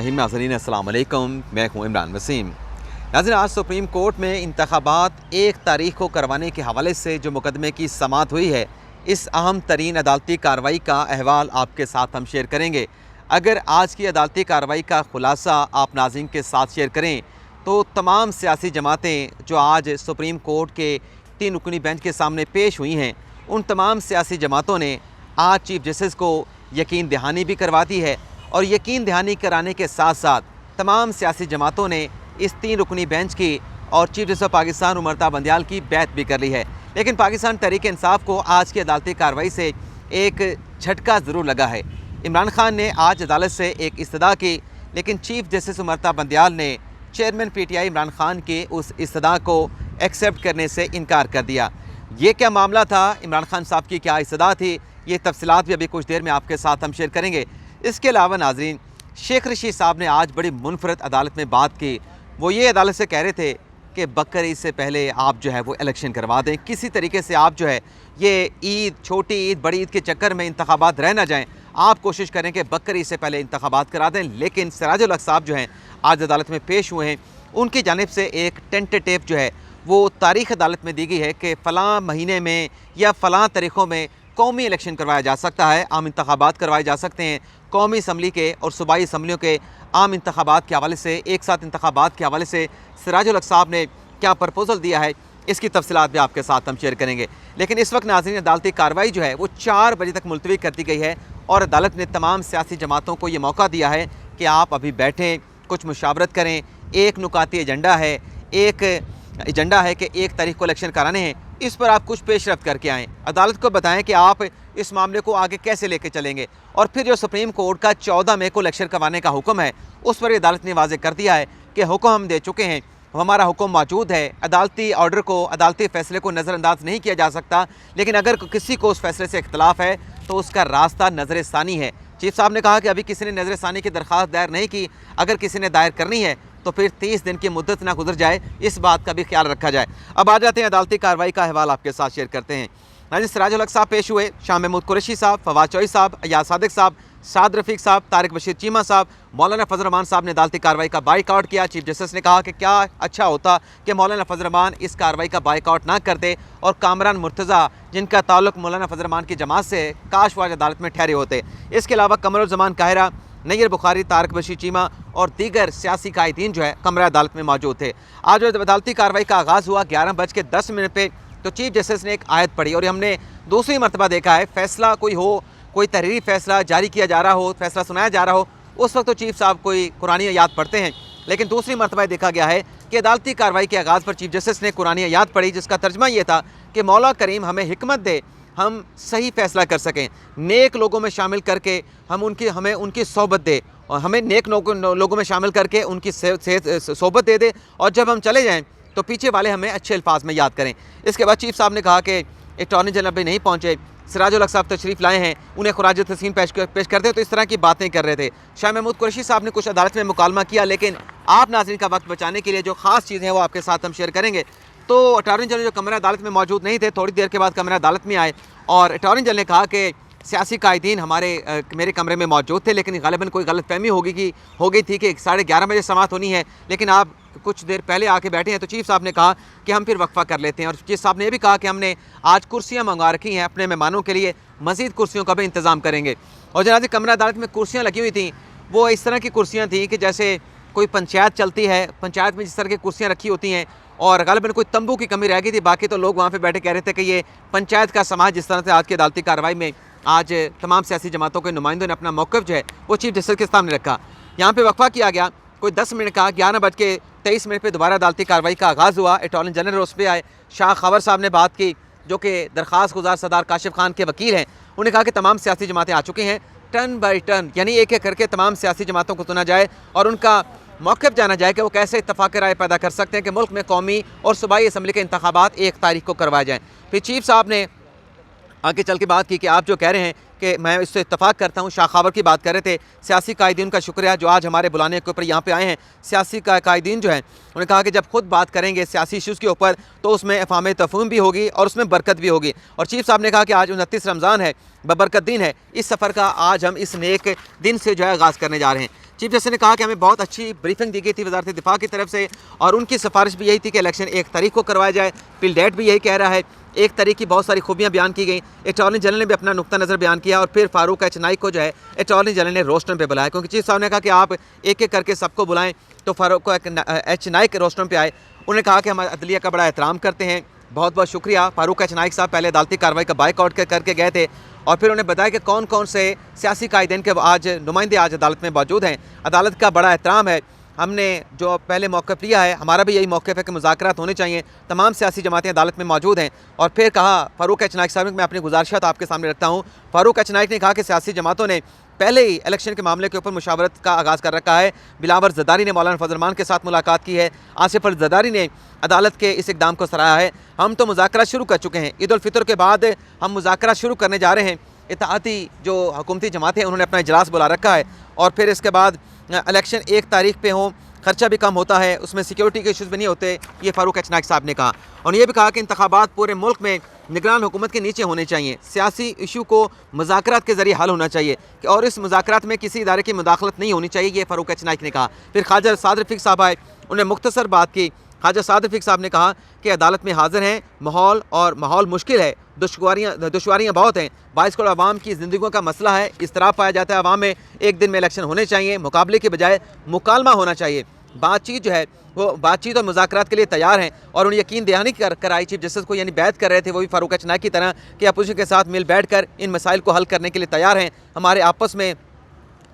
नाज़रीन अस्सलाम वालेकुम, मैं हूँ इमरान वसीम। नाज़रीन, आज सुप्रीम कोर्ट में इंतखाबात 1 तारीख को करवाने के हवाले से जो मुकदमे की समाअत हुई है, इस अहम तरीन अदालती कार्रवाई का अहवाल आपके साथ हम शेयर करेंगे। अगर आज की अदालती कार्रवाई का खुलासा आप नाज़रीन के साथ शेयर करें तो तमाम सियासी जमातें जो आज सुप्रीम कोर्ट के 3 रुकनी बेंच के सामने पेश हुई हैं, उन तमाम सियासी जमातों ने आज चीफ जस्टिस को यकीन दहानी भी करवा दी है और यकीन दहानी कराने के साथ साथ तमाम सियासी जमातों ने इस 3 रुकनी बेंच की और chief justice of Pakistan Umar Ata Bandial की बैत भी कर ली है। लेकिन पाकिस्तान तहरीक इंसाफ को आज की अदालती कार्रवाई से एक झटका ज़रूर लगा है। इमरान खान ने आज अदालत से एक इस्तदा की, लेकिन चीफ जस्टिस उमर ता बंदियाल ने चेयरमैन PTI इमरान खान के उस इस्तदा को एक्सेप्ट करने से इनकार कर दिया। ये क्या मामला था, इमरान खान साहब की क्या इस्तदा थी, ये तफसीलात भी अभी कुछ देर में आपके साथ हम शेयर करेंगे। इसके अलावा नाज़रीन, शेख रशीद साहब ने आज बड़ी मुनफरद अदालत में बात की। वो ये अदालत से कह रहे थे कि बकर ईद से पहले आप जो है वो इलेक्शन करवा दें, किसी तरीके से आप जो है ये ईद, छोटी ईद, बड़ी ईद के चक्कर में इंतखाबात रह ना जाएँ, आप कोशिश करें कि बकर ईद से पहले इंतखाबात करा दें। लेकिन सिराजुल हक साहब जो हैं आज अदालत में पेश हुए हैं, उनकी जानिब से एक टेंटेटिव जो है वो तारीख़ अदालत में दी गई है कि फ़लाँ महीने में या फ़लाँ तारीख़ों में कौमी इलेक्शन करवाया जा सकता है, आम इंतखाबात करवाए जा सकते हैं। कौमी असम्बली के और सूबाई असम्बलियों के आम इंतखाबात के हवाले से, एक साथ इंतखाबात के हवाले से सिराजुल हक साहब ने क्या प्रपोज़ल दिया है, इसकी तफसीलात भी आपके साथ हम शेयर करेंगे। लेकिन इस वक्त नाज़रीन, अदालती कार्रवाई जो है वो 4 बजे तक मुलतवी कर दी गई है और अदालत ने तमाम सियासी जमातों को ये मौका दिया है कि आप अभी बैठें, कुछ मुशावरत करें। एक नुकाती एजेंडा है, एक एजेंडा है कि 1 तारीख को इलेक्शन कराने हैं, इस पर आप कुछ पेशरफ्त करके आएँ। अदालत को बताएं कि आप इस मामले को आगे कैसे लेके चलेंगे। और फिर जो सुप्रीम कोर्ट का 14 मई को इलेक्शन करवाने का हुक्म है, उस पर अदालत ने वाज़ेह कर दिया है कि हुक्म हम दे चुके हैं, हमारा हुक्म मौजूद है, अदालती ऑर्डर को, अदालती फ़ैसले को नज़रअंदाज नहीं किया जा सकता। लेकिन अगर किसी को उस फैसले से इख्तलाफ है तो उसका रास्ता नज़र सानी है। चीफ साहब ने कहा कि अभी किसी ने नज़र सानी की दरख्वास्त दायर नहीं की, अगर किसी ने दायर करनी है तो फिर 30 दिन की मुद्दत ना गुजर जाए, इस बात का भी ख्याल रखा जाए। अब आ जाते हैं अदालती कार्रवाई का अहवाल आपके साथ शेयर करते हैं। नाज़रीन, सिराजुल हक साहब पेश हुए, शाह महमूद कुरैशी साहब, फवाद चौधरी साहब, अयाज सादिक साहब, साद रफ़ीक साहब, तारिक बशीर चीमा साहब, मौलाना फजल रहमान साहब ने अदालती कार्रवाई का बाइकआउट किया। चीफ जस्टिस ने कहा कि क्या अच्छा होता कि मौलाना फजल रहमान इस कार्रवाई का बाइकआउट ना करते और कामरान मुर्तज़ा, जिनका ताल्लुक मौलाना फजल रहमान की जमात से है, काश वो आज अदालत में ठहरे होते। इसके अलावा कमरुज़्ज़मान काहिरा, नैयर बुखारी, तारिक बशीर चीमा और दीगर सियासी कायदीन जो है कमरा अदालत में मौजूद थे। आज जब अदालती कार्रवाई का आगाज़ हुआ 11:10 पे, तो चीफ जस्टिस ने एक आयत पढ़ी और हमने दूसरी मरतबा देखा है, फैसला कोई हो, कोई तहरीरी फैसला जारी किया जा रहा हो, फैसला सुनाया जा रहा हो, उस वक्त तो चीफ साहब कोई कुरानी आयत पढ़ते हैं। लेकिन दूसरी मरतबा देखा गया है कि अदालती कार्रवाई के आगाज़ पर चीफ जस्टिस ने कुरानी आयत पढ़ी, जिसका तर्जमा ये था कि मौला करीम हमें हिकमत दे, हम सही फैसला कर सकें, नेक लोगों में शामिल करके हमें उनकी सोबत दे और हमें नेक लोगों में शामिल करके उनकी सोबत दे दे, और जब हम चले जाएँ तो पीछे वाले हमें अच्छे अल्फाज में याद करें। इसके बाद चीफ साहब ने कहा कि अटॉर्नी जनरल अभी नहीं पहुँचे, सिराजुल हक साहब तशरीफ़ लाए हैं, उन्हें खुराज तस्लीम पेश करते हैं, तो इस तरह की बातें कर रहे थे। शाह महमूद कुरैशी साहब ने कुछ अदालत में मुकालमा किया, लेकिन आप नाज़रीन का वक्त बचाने के लिए जो ख़ास चीज़ें हैं वो आपके साथ हम शेयर करेंगे। तो अटॉर्नी जनरल जो कमरा अदालत में मौजूद नहीं थे, थोड़ी देर के बाद कमरा अदालत में आए और अटॉर्नी जनरल ने कहा कि सियासी कायदीन मेरे कमरे में मौजूद थे, लेकिन ग़ालिबन कोई गलतफहमी हो गई थी कि 11:30 बजे समाअत होनी है, लेकिन आप कुछ देर पहले आके बैठे हैं। तो चीफ साहब ने कहा कि हम फिर वक्फा कर लेते हैं, और चीफ साहब ने यह भी कहा कि हमने आज कुर्सियाँ मंगवा रखी हैं अपने मेहमानों के लिए, मज़ीद कुर्सियों का भी इंतज़ाम करेंगे। और जनाब कमरा अदालत में कुर्सियाँ लगी हुई थी, वो इस तरह की कुर्सियाँ थी कि जैसे कोई पंचायत चलती है, पंचायत में जिस तरह की कुर्सियाँ रखी होती हैं, और ग़ालिबन कोई तंबू की कमी रह गई थी, बाकी तो लोग वहाँ पे बैठे कह रहे थे कि ये पंचायत का समाज। जिस तरह से आज की अदालती कार्रवाई में आज तमाम सियासी जमातों के नुमाइंदों ने अपना मौक़िफ़ जो है वो चीफ जस्टिस के सामने रखा। यहाँ पे वक्फा किया गया कोई 10 मिनट का। 11:23 पे दोबारा अदालती कार्रवाई का आगाज़ हुआ। अटॉर्नी जनरल उस पर आए, शाह खबर साहब ने बात की, जो कि दरख्वास्त गुजार सरदार काशिफ खान के वकील हैं। उन्होंने कहा कि तमाम सियासी जमातें आ चुकी हैं, टर्न बाई टर्न, यानी एक एक करके तमाम सियासी जमातों को सुना जाए और उनका मौक़िफ़ जाना जाए कि वो कैसे इत्तफ़ाक़ राय पैदा कर सकते हैं कि मुल्क में कौमी और सूबाई असम्बली के इंतखाबात 1 तारीख को करवाए जाएँ। फिर चीफ साहब ने आगे चल के बात की कि आप जो कह रहे हैं कि मैं इससे इत्तफाक करता हूँ, शाह खबर की बात कर रहे थे। सियासी कायदीन का शुक्रिया जो आज हमारे बुलाने के ऊपर यहाँ पे आए हैं। सियासी कायदीन जो हैं उन्होंने कहा कि जब खुद बात करेंगे सियासी इशूज़ के ऊपर तो उसमें अफ़ाम तफ़हूम भी होगी और उसमें बरकत भी होगी। और चीफ साहब ने कहा कि आज 29 रमज़ान है, बबरकत दिन है, इस सफ़र का आज हम इस नेक दिन से जो है आगाज़ करने जा रहे हैं। चीफ जस्टिस ने कहा कि हमें बहुत अच्छी ब्रीफिंग दी गई थी वजारत दिफा की तरफ से, और उनकी सिफारिश भी यही थी कि इलेक्शन 1 तारीख को करवाया जाए। पिल डेट भी यही कह रहा है। 1 तारीख की बहुत सारी खूबियाँ बयान की गई। अटॉर्नी जनरल ने भी अपना नुक्ता नज़र बयान किया, और फिर फारूक एच नाइक को जो है अटॉर्नी जनरल ने रोस्टर पे बुलाया, क्योंकि चीफ साहब ने कहा कि आप एक एक करके सबको बुलाएं, तो फारूक एच नाइक रोस्टर पे आए। उन्होंने कहा कि हम अदलिया का बड़ा एहतराम करते हैं, बहुत बहुत शुक्रिया। फारूक एच नाइक साहब पहले अदालती कार्रवाई का बाइकआउट करके गए थे, और फिर उन्हें बताया कि कौन कौन से सियासी कायदीन के आज नुमाइंदे आज अदालत में मौजूद हैं। अदालत का बड़ा एहतराम है, हमने जो पहले मौक़िफ़ लिया है, हमारा भी यही मौक़िफ़ है कि मुज़ाकरात होने चाहिए। तमाम सियासी जमातें अदालत में मौजूद हैं। और फिर कहा फारूक एच नाइक साहब, मैं अपनी गुजारिशात आपके सामने रखता हूँ। फारूक एच नाइक ने कहा कि सियासी जमातों ने पहले ही इलेक्शन के मामले के ऊपर मुशावरत का आगाज़ कर रखा है। बिलावर ज़रदारी ने मौलाना फजल रहमान के साथ मुलाकात की है। आसिफ अल ज़रदारी ने अदालत के इस इक़दाम को सराहा है। हम तो मुज़ाकरात शुरू कर चुके हैं, ईद उल फितर के बाद हम मुज़ाकरात शुरू करने जा रहे हैं। इत्तेहादी जो हुकूमती जमातें हैं उन्होंने अपना इजलास बुला रखा है, और फिर इसके बाद इलेक्शन 1 तारीख पे हों, खर्चा भी कम होता है, उसमें सिक्योरिटी के इशूज़ भी नहीं होते, ये फारूक एच नाइक साहब ने कहा। और ये भी कहा कि इंतखाबात पूरे मुल्क में निगरान हुकूमत के नीचे होने चाहिए, सियासी इशू को मुज़ाकरात के ज़रिए हल होना चाहिए, और इस मुज़ाकरात में किसी इदारे की मुदाखलत नहीं होनी चाहिए, ये फारूक एच नाइक ने कहा। फिर ख्वाजा साद रफ़ीक साहब आए, उन्हें मुख्तसर बात की। ख्वाजा साद रफ़ीक साहब ने कहा कि अदालत में हाजिर हैं, माहौल मुश्किल है, दुश्वारियाँ बहुत हैं, 22 करोड़ आवाम की ज़िंदगियों का मसला है, इज़्तिराब पाया जाता है आवाम में। एक दिन में इलेक्शन होने चाहिए, मुकाबले के बजाय मुकालमा होना चाहिए। बातचीत जो है वो बातचीत और मुज़ाकरात के लिए तैयार हैं, और उन्हें यकीन दहानी कराई चीफ जस्टिस को, यानी बैत कर रहे थे वो भी फारूक एच नाइक की तरह कि अपोजिशन के साथ मिल बैठ कर इन मसाइल को हल करने के लिए तैयार हैं। हमारे आपस में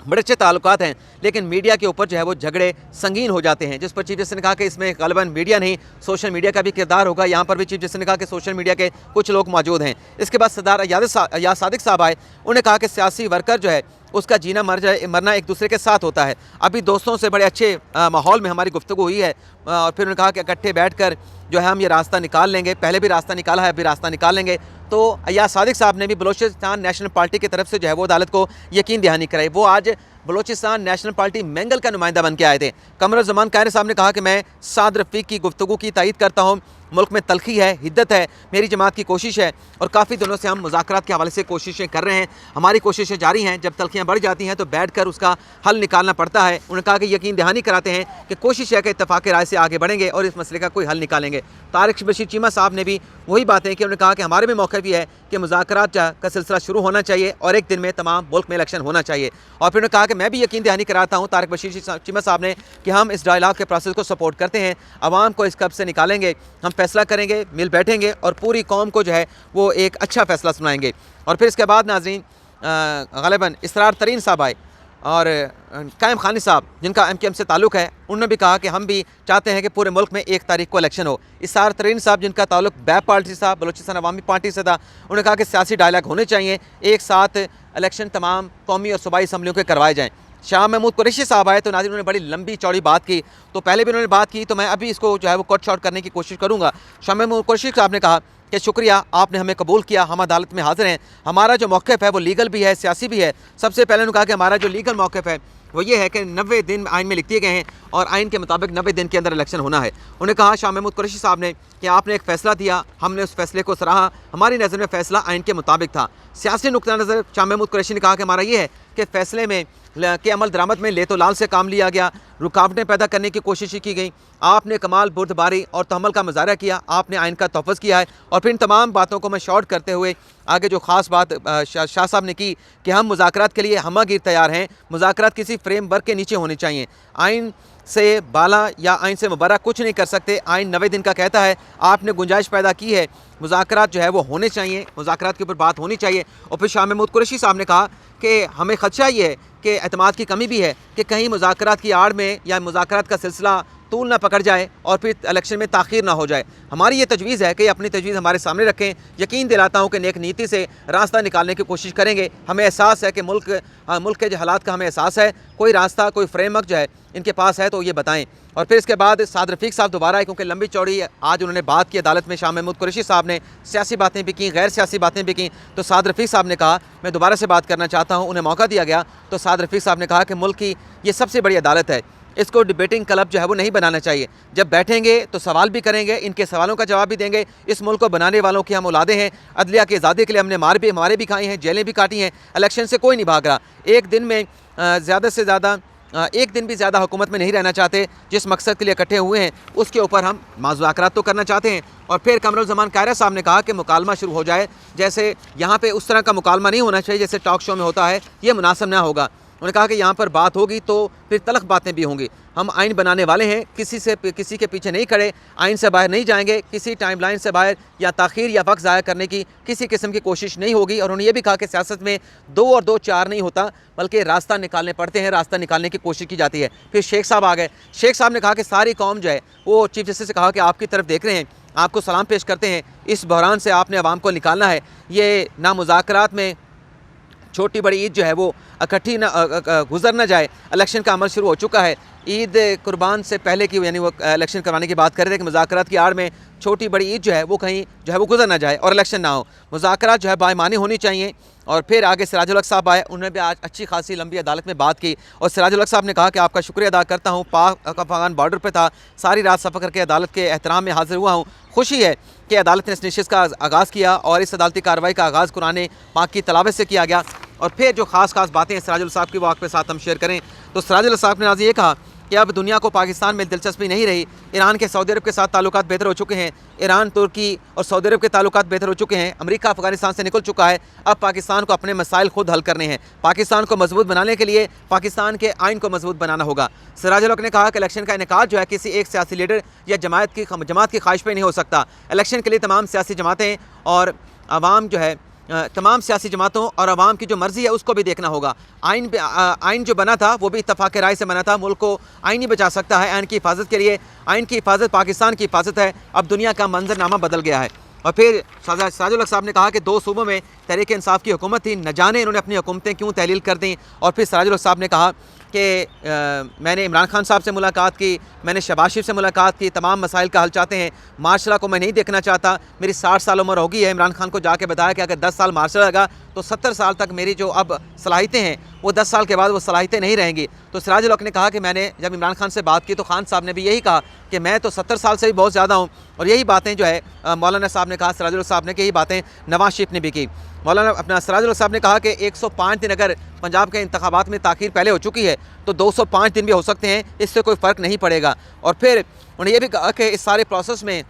बड़े अच्छे ताल्लुकात हैं, लेकिन मीडिया के ऊपर जो है वो झगड़े संगीन हो जाते हैं, जिस पर चीफ जस्टिस ने कहा कि इसमें ग़ालिबन मीडिया नहीं, सोशल मीडिया का भी किरदार होगा। यहाँ पर भी चीफ जस्टिस ने कहा कि सोशल मीडिया के कुछ लोग मौजूद हैं। इसके बाद सरदार अयाज सादिक साहब आए, उन्होंने कहा कि सियासी वर्कर जो है उसका जीना मरना एक दूसरे के साथ होता है। अभी दोस्तों से बड़े अच्छे माहौल में हमारी गुफ्तगू हुई है, और फिर उन्होंने कहा कि इकट्ठे बैठ कर जो है हम ये रास्ता निकाल लेंगे, पहले भी रास्ता निकाला है, अभी रास्ता निकाल लेंगे। तो अयाज सादिक साहब ने भी बलोचिस्तान नेशनल पार्टी की तरफ से जो है वो अदालत को यकीन दहानी कराई। वो आज बलोचिस्तान नेशनल पार्टी मैंगल का नुमाइंदा बन के आए थे। कमरुज़्ज़मान कायरी साहब ने कहा कि मैं साद रफ़ीक की गुफ्तगू की तायीद करता हूँ, मुल्क में तलखी है, हिद्दत है, मेरी जमात की कोशिश है, और काफ़ी दिनों से हम मुज़ाकरात के हवाले से कोशिशें कर रहे हैं, हमारी कोशिशें जारी हैं। जब तलखियाँ बढ़ जाती हैं तो बैठ कर उसका हल निकालना पड़ता है। उन्होंने कहा कि यकीन दहानी कराते हैं कि कोशिश है कि इत्तफ़ाक़ राय से आगे बढ़ेंगे और इस मसले का कोई हल निकालेंगे। तारिक बशीर चीमा साहब ने भी वही बातें कि उन्होंने कहा कि हमारे भी मौक़िफ़ भी है कि मुज़ाकरात का सिलसिला शुरू होना चाहिए, और एक दिन में तमाम मुल्क में इलेक्शन होना चाहिए। और फिर उन्होंने कहा कि मैं भी यकीन दहानी कराता हूँ, तारिक बशीर चीमा साहब ने, कि हम इस डायलॉग के प्रोसेस को सपोर्ट करते हैं, आवाम को इस कब्ज़ से निकालेंगे, हम फैसला करेंगे, मिल बैठेंगे, और पूरी कौम को जो है वो एक अच्छा फ़ैसला सुनाएंगे। और फिर इसके बाद नाज़रीन ग़ालिबन इसरार तरीन साहब आए, और कायम खानी साहब जिनका MKM से ताल्लुक़ है, उन्होंने भी कहा कि हम भी चाहते हैं कि पूरे मुल्क में 1 तारीख को इलेक्शन हो। इसरार तरीन साहब जिनका ताल्लुक़ बैप पार्टी से, बलोचिस्तान अवामी पार्टी से था, उन्होंने कहा कि सियासी डायलॉग होने चाहिए, एक साथ इलेक्शन तमाम कौमी और सूबाई असम्बलियों के करवाए जाएँ। शाह महमूद कुरैशी साहब आए, तो नाज़रीन उन्होंने बड़ी लंबी चौड़ी बात की, तो पहले भी उन्होंने बात की, तो मैं अभी इसको जो है वो कट शॉर्ट करने की कोशिश करूँगा। शाह महमूद कुरैशी साहब ने कहा कि शुक्रिया, आपने हमें कबूल किया, हम अदालत में हाज़िर हैं, हमारा जो मौक़िफ़ है वो लीगल भी है, सियासी भी है। सबसे पहले उन्होंने कहा कि हमारा जो लीगल मौक़िफ़ है वो ये है कि 90 दिन आइन में लिख दिए गए हैं, और आइन के मुताबिक 90 दिन के अंदर इलेक्शन होना है। उन्होंने कहा शाह महमूद कुरैशी साहब ने कि आपने एक फ़ैसला दिया, हमने उस फैसले को सराहा, हमारी नज़र में फ़ैसला आइन के मुताबिक था। सियासी नुक्ता नज़र शाह महमूद कुरैशी ने कहा कि हमारा ये है कि फ़ैसले में के अमल दरामद में ले तो लाल से काम लिया गया, रुकावटें पैदा करने की कोशिश की गई, आपने कमाल बुर्दबारी और तहम्मुल का मुजाहरा किया, आपने आइन का तहफ़्फ़ुज़ किया है। और फिर इन तमाम बातों को मैं शॉर्ट करते हुए आगे जो ख़ास बात शाह साहब ने की कि हम मुज़ाकरात के लिए हमागिर तैयार हैं, मुज़ाकरात किसी फ्रेमवर्क के नीचे होने चाहिए, आइन से बाला या आइन से मुबर्रा कुछ नहीं कर सकते। आइन 90 दिन का कहता है, आपने गुंजाइश पैदा की है, मुज़ाकरात जो है वो होने चाहिए, मुज़ाकरात के ऊपर बात होनी चाहिए। और फिर शाह महमूद कुरैशी साहब ने कहा कि हमें ख़दशा ये है कि एतमाद की कमी भी है कि कहीं मुज़ाकरात की आड़ में या मुज़ाकरात का सिलसिला तूल ना पकड़ जाए और फिर इलेक्शन में ताख़ीर ना हो जाए। हमारी ये तजवीज़ है कि अपनी तजवीज़ हमारे सामने रखें, यकीन दिलाता हूँ कि नेक नीति से रास्ता निकालने की कोशिश करेंगे। हमें एहसास है कि मुल्क के जो हालात का हमें एहसास है, कोई रास्ता कोई फ्रेमवर्क जो है इनके पास है तो ये बताएं। और फिर इसके बाद साद रफ़ीक साहब दोबारा आए, क्योंकि लंबी चौड़ी आज उन्होंने बात की अदालत में। शाह महमूद कुरैशी साहब ने सियासी बातें भी की, गैर सियासी बातें भी की, तो साद रफ़ीक साहब ने कहा मैं दोबारा से बात करना चाहता हूँ, उन्हें मौका दिया गया। तो साद रफ़ीक साहब ने कहा कि मुल्क की ये सबसे बड़ी अदालत है, इसको डिबेटिंग क्लब जो है वो नहीं बनाना चाहिए। जब बैठेंगे तो सवाल भी करेंगे, इनके सवालों का जवाब भी देंगे। इस मुल्क को बनाने वालों की हम औलादे हैं, अदलिया की आज़ादी के लिए हमने मारे भी खाए हैं, जेलें भी काटी हैं, इलेक्शन से कोई नहीं भाग रहा। एक दिन में ज़्यादा से ज़्यादा एक दिन भी ज़्यादा हुकूमत में नहीं रहना चाहते। जिस मकसद के लिए इकट्ठे हुए हैं उसके ऊपर हम मुज़ाकरात तो करना चाहते हैं। और फिर कमरुज़्ज़मान कायरा साहब ने कहा कि मुकालमा शुरू हो जाए, जैसे यहाँ पे उस तरह का मुकालमा नहीं होना चाहिए जैसे टॉक शो में होता है, ये मुनासिब ना होगा। उन्होंने कहा कि यहाँ पर बात होगी तो फिर तलख बातें भी होंगी। हम आइन बनाने वाले हैं, किसी के पीछे नहीं खड़े, आइन से बाहर नहीं जाएंगे, किसी टाइमलाइन से बाहर या ताख़ीर या वक्त ज़ाया करने की किसी किस्म की कोशिश नहीं होगी। और उन्होंने ये भी कहा कि सियासत में 2 और 2 4 नहीं होता, बल्कि रास्ता निकालने पड़ते हैं, रास्ता निकालने की कोशिश की जाती है। फिर शेख साहब आ गए। शेख साहब ने कहा कि सारी कौम जो है वो चीफ जस्टिस से कहा कि आपकी तरफ देख रहे हैं, आपको सलाम पेश करते हैं, इस बहरान से आपने अवाम को निकालना है। ये ना मुज़ाकरात में छोटी बड़ी ईद जो है वो इकट्ठी गुजर ना जाए। इलेक्शन का अमल शुरू हो चुका है। ईद कुर्बान से पहले की यानी वो इलेक्शन करवाने की बात कर रहे थे कि मुज़ाकरात की आड़ में छोटी बड़ी ईद जो है वो कहीं जो है वो गुजर ना जाए और इलेक्शन ना हो। मुज़ाकरात जो है बाईमानी होनी चाहिए। और फिर आगे सिराजुल हक साहब आए, उन्होंने भी आज अच्छी खासी लंबी अदालत में बात की। और सिराजुल हक साहब ने कहा कि आपका शुक्रिया अदा करता हूँ, पाक अफगान बॉर्डर पर था, सारी रात सफ़र करके अदालत के एहतराम में हाजिर हुआ हूँ। खुशी है कि अदालत ने इस नशिस्त का आगाज़ किया और इस अदालती कार्रवाई का आगाज़ कुरान पाक की तलावत से किया गया। और फिर जो ख़ास बातें हैं सिराजुल साहब की वो आपके साथ हम शेयर करें। तो सिराजुल साहब ने आज ये कहा कि अब दुनिया को पाकिस्तान में दिलचस्पी नहीं रही। ईरान के सऊदी अरब के साथ ताल्लुकात बेहतर हो चुके हैं। ईरान, तुर्की और सऊदी अरब के ताल्लुकात बेहतर हो चुके हैं। अमेरिका अफगानिस्तान से निकल चुका है। अब पाकिस्तान को अपने मसाइल खुद हल करने हैं। पाकिस्तान को मजबूत बनाने के लिए पाकिस्तान के आइन को मजबूत बनाना होगा। सिराजुल हक ने कहा कि इलेक्शन का इनेकाद जो है किसी एक सियासी लीडर या जमात की ख्वाहिश पर नहीं हो सकता। इलेक्शन के लिए तमाम सियासी जमातें और आवाम जो है तमाम सियासी जमातों और आवाम की जो मर्ज़ी है उसको भी देखना होगा। आइन जो बना था वो भी इत्तफाक़ राय से बना था। मुल्क को आइन ही बचा सकता है। आइन की हिफाजत के लिए, आइन की हिफाजत पाकिस्तान की हिफाजत है। अब दुनिया का मंजरनामा बदल गया है। और फिर सिराजुल हक साहब ने कहा कि 2 सूबों में तहरीक इंसाफ की हुकूमत थी, न जाने इन्होंने अपनी हुकूमतें क्यों तहलील कर दी। और फिर सिराजुल हक साहब ने कहा कि मैंने इमरान खान साहब से मुलाकात की, मैंने शहबाज शरीफ से मुलाकात की, तमाम मसाइल का हल चाहते हैं। मार्शल को मैं नहीं देखना चाहता, मेरी 60 साल उम्र हो गई है। इमरान खान को जाके बताया कि अगर 10 साल मार्शल लगा तो 70 साल तक मेरी जो अब सलाहियतें हैं वो 10 साल के बाद वो सलाहियतें नहीं रहेंगी। तो सिराजुल हक ने कहा कि मैंने जब इमरान खान से बात की तो खान साहब ने भी यही कहा कि मैं तो 70 साल से भी बहुत ज़्यादा हूँ। और यही बातें जो है मौलाना साहब ने कहा, सिराजुल हक साहब ने, कि यही बातें नवाज शरीफ ने भी की। मौलाना अपना सिराजुल हक साहब ने कहा कि 105 दिन अगर पंजाब के इंतखाबात में ताख़ीर पहले हो चुकी है तो 205 दिन भी हो सकते हैं, इससे कोई फ़र्क नहीं पड़ेगा। और फिर उन्होंने ये भी कहा कि इस सारे प्रोसेस में,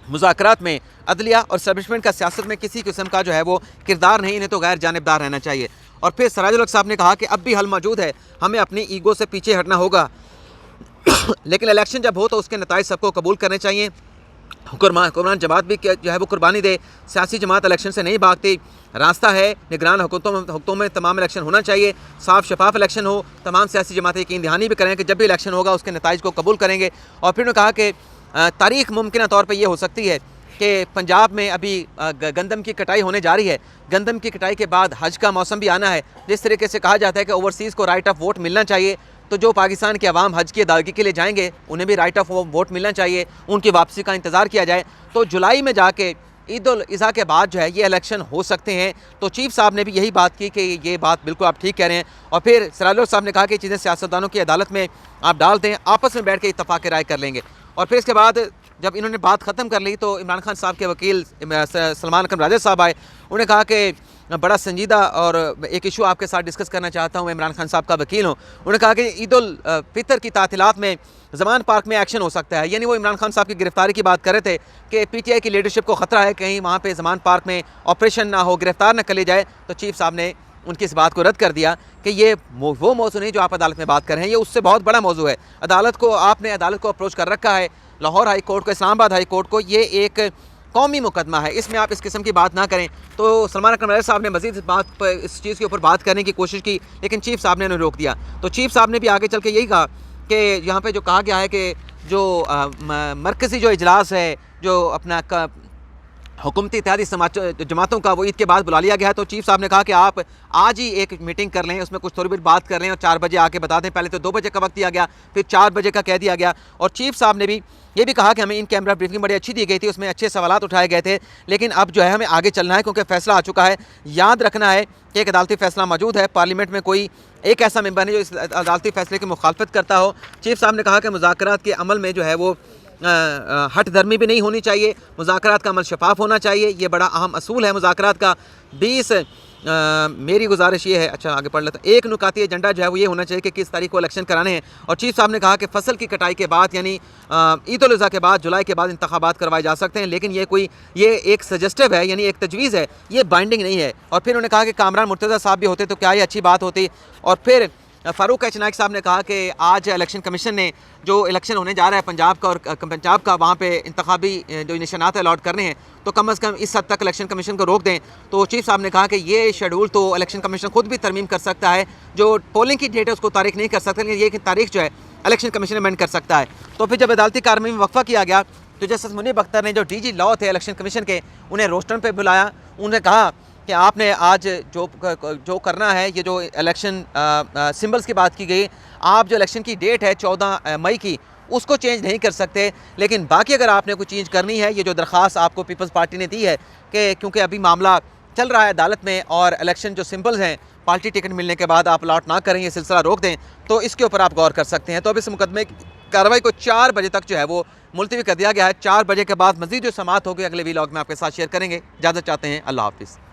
मुज़ाकरात में, अदलिया और एस्टैब्लिशमेंट का सियासत में किसी किस्म का जो है वो किरदार नहीं, इन्हें तो गैर जानिबदार रहना चाहिए। और फिर सिराजुल हक साहब ने कहा कि अब भी हल मौजूद है, हमें अपनी ईगो से पीछे हटना होगा लेकिन इलेक्शन जब हो तो उसके नताइज सबको कबूल करने चाहिए। हुक्मरान जमात भी जो है वो कुर्बानी दे, सियासी जमात इलेक्शन से नहीं भागती। रास्ता है निगरान हुकूमतों में तमाम इलेक्शन होना चाहिए, साफ शफाफ इलेक्शन हो। तमाम सियासी जमातें यकीन दहानी भी करें कि जब भी इलेक्शन होगा उसके नताइज को कबूल करेंगे। और फिर उन्होंने कहा कि तारीख मुमकिन तौर पर यह हो सकती है कि पंजाब में अभी गंदम की कटाई होने जा रही है। गंदम की कटाई के बाद हज का मौसम भी आना है। जिस तरीके से कहा जाता है कि ओवरसीज़ को राइट ऑफ वोट मिलना चाहिए, तो जो पाकिस्तान के अवाम हज की अदायगी के लिए जाएंगे उन्हें भी राइट ऑफ वोट मिलना चाहिए, उनकी वापसी का इंतज़ार किया जाए। तो जुलाई में जाके ईद उल अज़हा के बाद जो है ये इलेक्शन हो सकते हैं। तो चीफ साहब ने भी यही बात की कि ये बात बिल्कुल आप ठीक कह रहे हैं। और फिर सिराजुल साहब ने कहा कि चीज़ें सियासतदानों की अदालत में आप डाल दें, आपस में बैठ के इत्तफाक़ राय कर लेंगे। और फिर इसके बाद जब इन्होंने बात ख़त्म कर ली तो इमरान खान साहब के वकील सलमान अकरम राजा साहब आए। उन्होंने कहा कि बड़ा संजीदा और एक इशू आपके साथ डिस्कस करना चाहता हूँ, मैं इमरान खान साहब का वकील हूँ। उन्होंने कहा कि ईद उल फितर की तातीलात में ज़मान पार्क में एक्शन हो सकता है। यानी वो इमरान खान साहब की गिरफ्तारी की बात कर रहे थे कि PTI की लीडरशिप को ख़तरा है कहीं वहाँ पे ज़मान पार्क में ऑपरेशन ना हो, गिरफ्तार ना कर ली जाए। तो चीफ साहब ने उनकी इस बात को रद्द कर दिया कि ये वो मौजू नहीं जो आप अदालत में बात कर रहे हैं, ये उससे बहुत बड़ा मौजू है। आपने अदालत को अप्रोच कर रखा है, लाहौर हाई कोर्ट को, इस्लामाबाद हाई कोर्ट को। ये एक कौमी मुकदमा है, इसमें आप इस किस्म की बात ना करें। तो सलमान अकरम राजा साहब ने मज़ीद इस चीज़ के ऊपर बात करने की कोशिश की, लेकिन चीफ साहब ने उन्हें रोक दिया। तो चीफ साहब ने भी आगे चल के यही कहा कि यहाँ पे जो कहा गया है कि जो मरकज़ी जो इजलास है, जो अपना हुकूमती इत्तेहादी जमातों का, वो ईद के बाद बुला लिया गया है। तो चीफ साहब ने कहा कि आप आज ही एक मीटिंग कर लें, उसमें कुछ थोड़ी बहुत बात कर लें और 4 बजे आके बता दें। पहले तो 2 बजे का वक्त दिया गया, फिर 4 बजे का कह दिया गया। और चीफ साहब ने भी ये भी कहा कि हमें इन कैमरा ब्रीफिंग बड़ी अच्छी दी गई थी, उसमें अच्छे सवालात उठाए गए थे, लेकिन अब जो है हमें आगे चलना है क्योंकि फ़ैसला आ चुका है। याद रखना है कि एक अदालती फ़ैसला मौजूद है, पार्लियामेंट में कोई एक ऐसा मेंबर नहीं जो इस अदालती फ़ैसले की मुखालफत करता हो। चीफ साहब ने कहा कि मुज़ाकरात के अमल में जो है वो हट धर्मी भी नहीं होनी चाहिए, मुज़ाकरात का अमल शफाफ होना चाहिए। ये बड़ा अहम असूल है मुज़ाकरात का। 20 मेरी गुजारिश ये है, अच्छा आगे पढ़ लेता हूँ। एक नुकाती एजेंडा जो है वो ये होना चाहिए कि किस तारीख को इलेक्शन कराने हैं। और चीफ साहब ने कहा कि फसल की कटाई के बाद यानी ईद उल अज़हा के बाद जुलाई के बाद इंतखाबात करवाए जा सकते हैं, लेकिन ये एक सजेस्टिव है, यानी एक तजवीज़ है, ये बाइंडिंग नहीं है। और फिर उन्होंने कहा कि कामरान मुर्तज़ा साहब भी होते तो क्या ये अच्छी बात होती। और फिर फ़ारूक एच नाइक साहब ने कहा कि आज इलेक्शन कमीशन ने जो इलेक्शन होने जा रहा है पंजाब का और पंजाब का, वहाँ पे इंतखाबी जो निशानात अलॉट करने हैं, तो कम अज़ कम इस हद तक इलेक्शन कमीशन को रोक दें। तो चीफ साहब ने कहा कि ये शेड्यूल तो इलेक्शन कमीशन खुद भी तरमीम कर सकता है, जो पोलिंग की डेट है उसको तारीख नहीं कर सकता, लेकिन ये कि तारीख जो है इलेक्शन कमीशन अमेंड कर सकता है। तो फिर जब अदालती कार्रवाई में वक्फा किया गया तो जस्टिस मुनीब अख्तर ने, जो DG लॉ थे इलेक्शन कमीशन के, उन्हें रोस्टन पर बुलाया। उन्होंने कहा कि आपने आज जो करना है, ये जो इलेक्शन सिंबल्स की बात की गई, आप जो इलेक्शन की डेट है 14 मई की, उसको चेंज नहीं कर सकते, लेकिन बाकी अगर आपने कोई चीज़ करनी है, ये जो दरख्वास्त आपको पीपल्स पार्टी ने दी है कि क्योंकि अभी मामला चल रहा है अदालत में और इलेक्शन जो सिंबल्स हैं पार्टी टिकट मिलने के बाद आप अलॉट ना करें, ये सिलसिला रोक दें, तो इसके ऊपर आप गौर कर सकते हैं। तो अब इस मुकदमे की कार्रवाई को 4 बजे तक जो है वो मुलतवी कर दिया गया है। 4 बजे के बाद मज़ीद जो समाअत होगी अगले वीलॉग में आपके साथ शेयर करेंगे। इजाज़त चाहते हैं, अल्लाह हाफ़िज़।